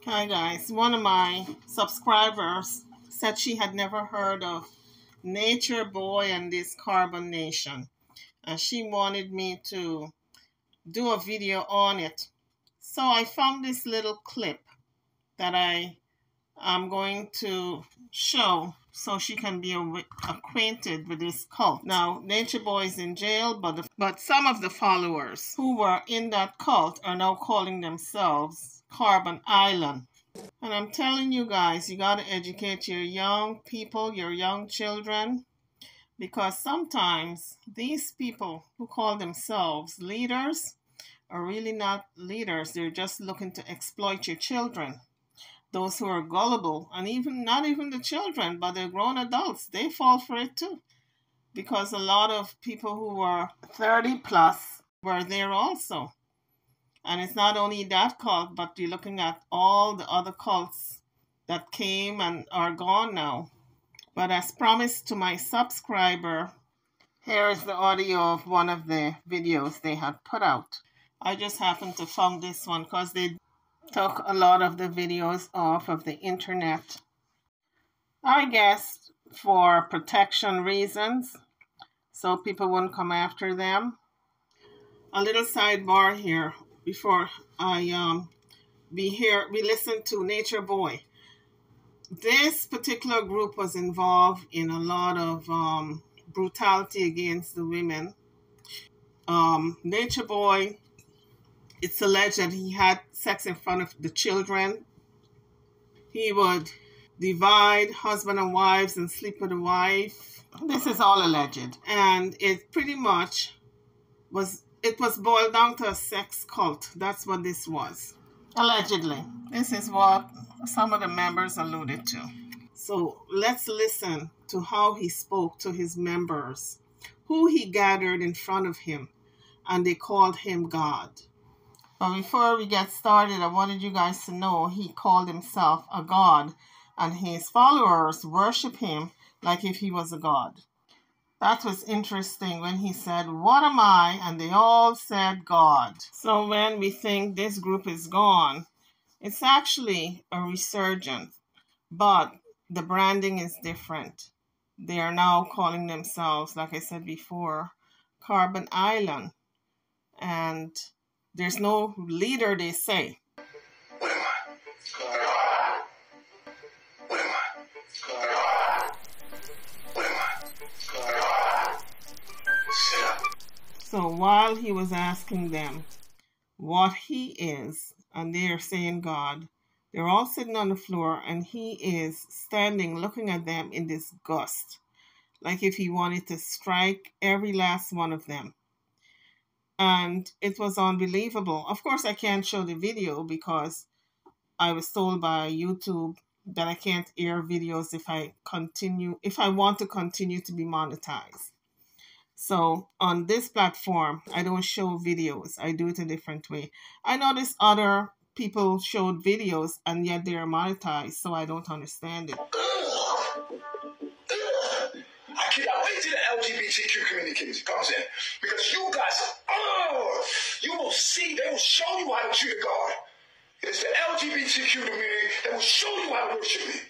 Hi guys, one of my subscribers said she had never heard of Nature Boy and this Carbon Nation, and she wanted me to do a video on it. So I found this little clip that I am going to show so she can be acquainted with this cult. Now, Nature Boy is in jail, but some of the followers who were in that cult are now calling themselves Carbon Island. And I'm telling you guys, you got to educate your young people, your young children, because sometimes these people who call themselves leaders are really not leaders. They're just looking to exploit your children. Those who are gullible, and even not even the children, but the grown adults, they fall for it too. Because a lot of people who were 30 plus were there also. And it's not only that cult, but you're looking at all the other cults that came and are gone now. But as promised to my subscriber, here is the audio of one of the videos they had put out. I just happened to find this one because they took a lot of the videos off of the internet. I guess for protection reasons, so people wouldn't come after them. A little sidebar here. Before we listen to Nature Boy. This particular group was involved in a lot of brutality against the women. Nature Boy, it's alleged that he had sex in front of the children. He would divide husband and wives and sleep with the wife. This is all alleged. And it pretty much was boiled down to a sex cult. That's what this was. Allegedly. This is what some of the members alluded to. So let's listen to how he spoke to his members, who he gathered in front of him, and they called him God. But before we get started, I wanted you guys to know he called himself a God, and his followers worship him like if he was a god. That was interesting when he said, "What am I?" And they all said God. So when we think this group is gone, it's actually a resurgence. But the branding is different. They are now calling themselves, like I said before, Carbon Island. And there's no leader, they say. What am I? What am I? What am I? Sit up. So while he was asking them what he is, and they are saying God, they're all sitting on the floor, and he is standing looking at them in disgust, like if he wanted to strike every last one of them. And it was unbelievable. Of course, I can't show the video because I was told by YouTube that I can't air videos if I want to continue to be monetized. So on this platform, I don't show videos. I do it a different way. I noticed other people showed videos and yet they are monetized, so I don't understand it. I cannot wait till the LGBTQ community comes in. Because you guys, you will see, they will show you how to treat a God. It's the LGBTQ community that will show you how to worship me.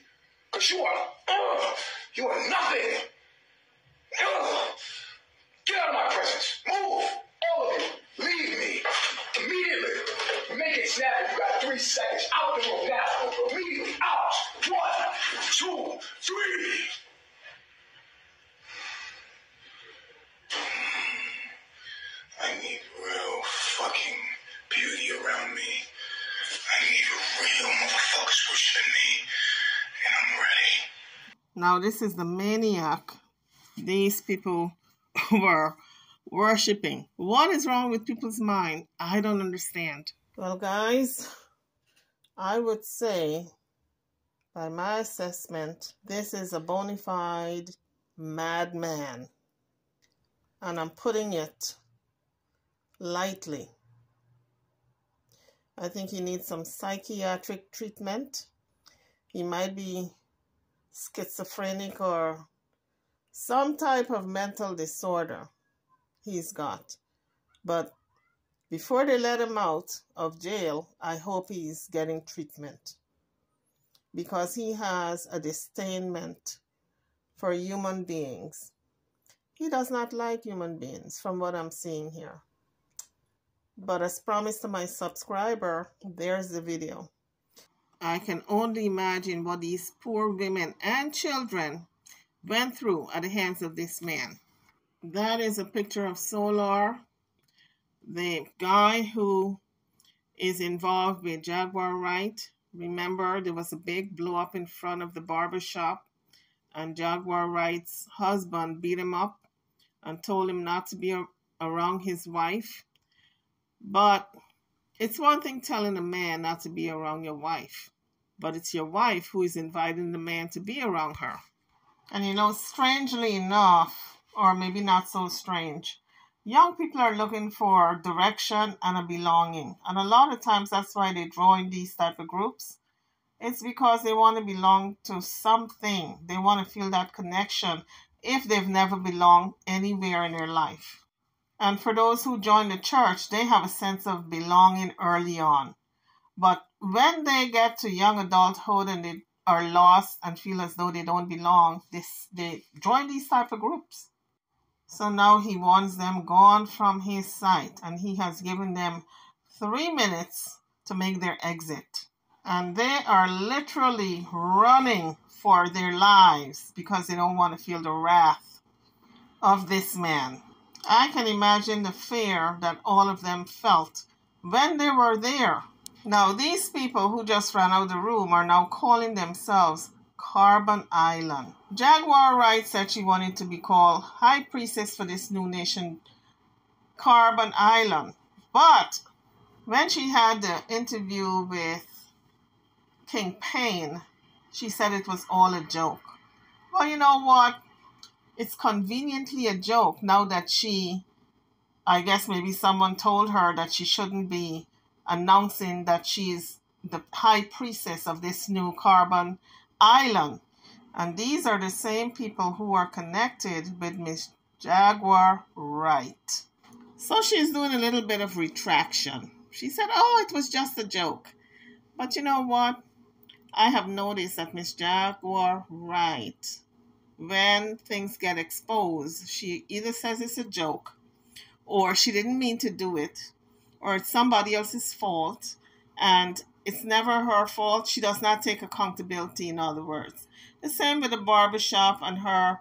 Because you are nothing. Get out of my presence. Move. All of you. Leave me. Immediately. Make it snap. You got 3 seconds. Out the room now. Immediately. Out. 1, 2, 3. I need real fucking beauty around me. I need real motherfuckers worshiping me. And I'm ready. Now this is the maniac these people were worshiping. What is wrong with people's mind? I don't understand. Well, guys, I would say, by my assessment, this is a bona fide madman. And I'm putting it lightly. I think he needs some psychiatric treatment. He might be schizophrenic or some type of mental disorder he's got. But before they let him out of jail, I hope he's getting treatment. because he has a disdainment for human beings. He does not like human beings from what I'm seeing here. But as promised to my subscriber, there's the video. I can only imagine what these poor women and children went through at the hands of this man. That is a picture of Solar, the guy who is involved with Jaguar Wright. Remember, there was a big blow up in front of the barber shop, and Jaguar Wright's husband beat him up and told him not to be around his wife. But it's one thing telling a man not to be around your wife, but it's your wife who is inviting the man to be around her. And you know, strangely enough, or maybe not so strange, young people are looking for direction and a belonging. And a lot of times that's why they join these type of groups. It's because they want to belong to something. They want to feel that connection if they've never belonged anywhere in their life. And for those who join the church, they have a sense of belonging early on. But when they get to young adulthood and they are lost and feel as though they don't belong, they join these type of groups. So now he wants them gone from his sight, and he has given them 3 minutes to make their exit. And they are literally running for their lives because they don't want to feel the wrath of this man. I can imagine the fear that all of them felt when they were there. Now, these people who just ran out of the room are now calling themselves Carbon Island. Jaguar Wright said she wanted to be called High Priestess for this new nation, Carbon Island. But when she had the interview with King Payne, she said it was all a joke. Well, you know what? It's conveniently a joke now that I guess maybe someone told her that she shouldn't be announcing that she's the high priestess of this new Carbon Island. And these are the same people who are connected with Miss Jaguar Wright. So she's doing a little bit of retraction. She said, oh, it was just a joke. But you know what? I have noticed that Miss Jaguar Wright, when things get exposed, she either says it's a joke, or she didn't mean to do it, or it's somebody else's fault, and it's never her fault. She does not take accountability, in other words. The same with the barbershop and her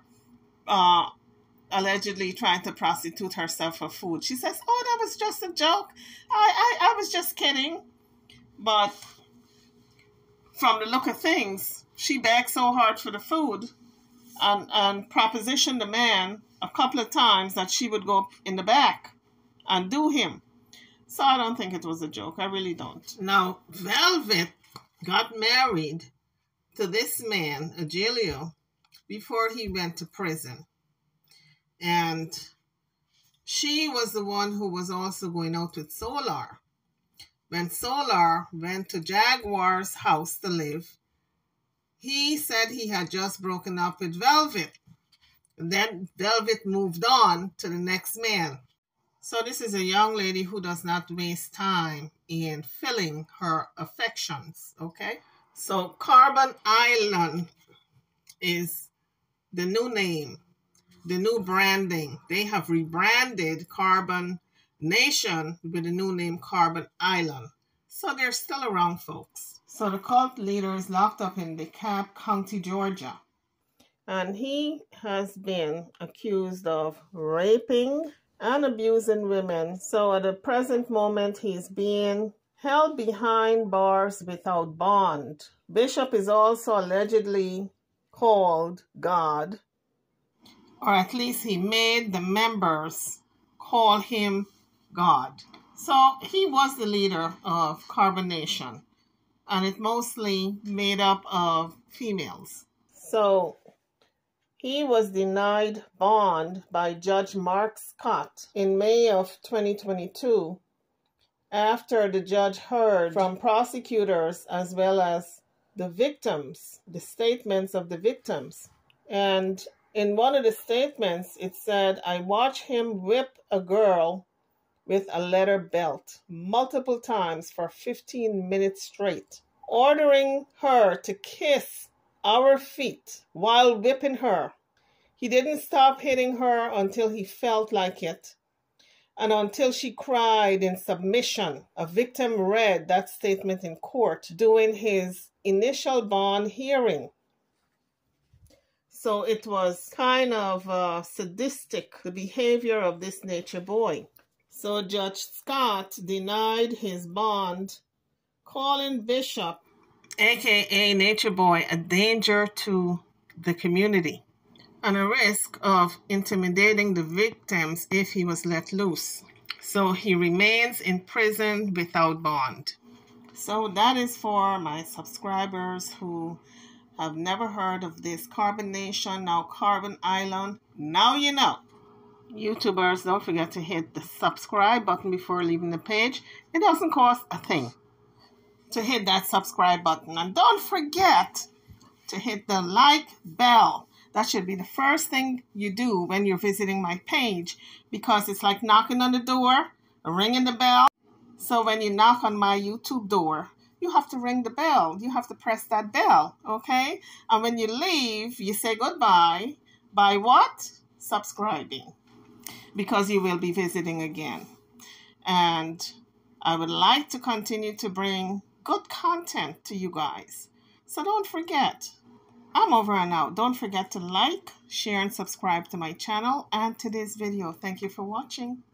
allegedly trying to prostitute herself for food. She says, oh, that was just a joke. I was just kidding. But from the look of things, she begged so hard for the food and propositioned the man a couple of times that she would go in the back and do him. So I don't think it was a joke. I really don't. Now, Velvet got married to this man, Agelio, before he went to prison. And she was the one who was also going out with Solar. When Solar went to Jaguar's house to live, he said he had just broken up with Velvet. Then Velvet moved on to the next man. So this is a young lady who does not waste time in filling her affections, okay? So Carbon Island is the new name, the new branding. They have rebranded Carbon Nation with the new name Carbon Island. So they're still around, folks. So the cult leader is locked up in DeKalb County, Georgia. And he has been accused of raping and abusing women. So at the present moment, he's being held behind bars without bond. Bishop is also allegedly called God, or at least he made the members call him God. So he was the leader of Carbonation, and it mostly made up of females. So he was denied bond by Judge Mark Scott in May of 2022 after the judge heard from prosecutors as well as the victims, the statements of the victims. And in one of the statements, it said, I watched him whip a girl with a leather belt multiple times for 15 minutes straight. ordering her to kiss our feet while whipping her. He didn't stop hitting her until he felt like it, and until she cried in submission. A victim read that statement in court during his initial bond hearing. So it was kind of sadistic, the behavior of this nature boy. So Judge Scott denied his bond, calling Bishop, aka Nature Boy, a danger to the community and a risk of intimidating the victims if he was let loose. So he remains in prison without bond. So that is for my subscribers who have never heard of this Carbon Nation, now Carbon Island. Now you know. YouTubers, don't forget to hit the subscribe button before leaving the page. It doesn't cost a thing to hit that subscribe button. And don't forget to hit the like bell. That should be the first thing you do when you're visiting my page, because it's like knocking on the door, ringing the bell. So when you knock on my YouTube door, you have to ring the bell. You have to press that bell, okay? And when you leave, you say goodbye. By what? Subscribing. Because you will be visiting again. And I would like to continue to bring good content to you guys. So don't forget. I'm over and out. Don't forget to like, share, and subscribe to my channel and to this video. Thank you for watching.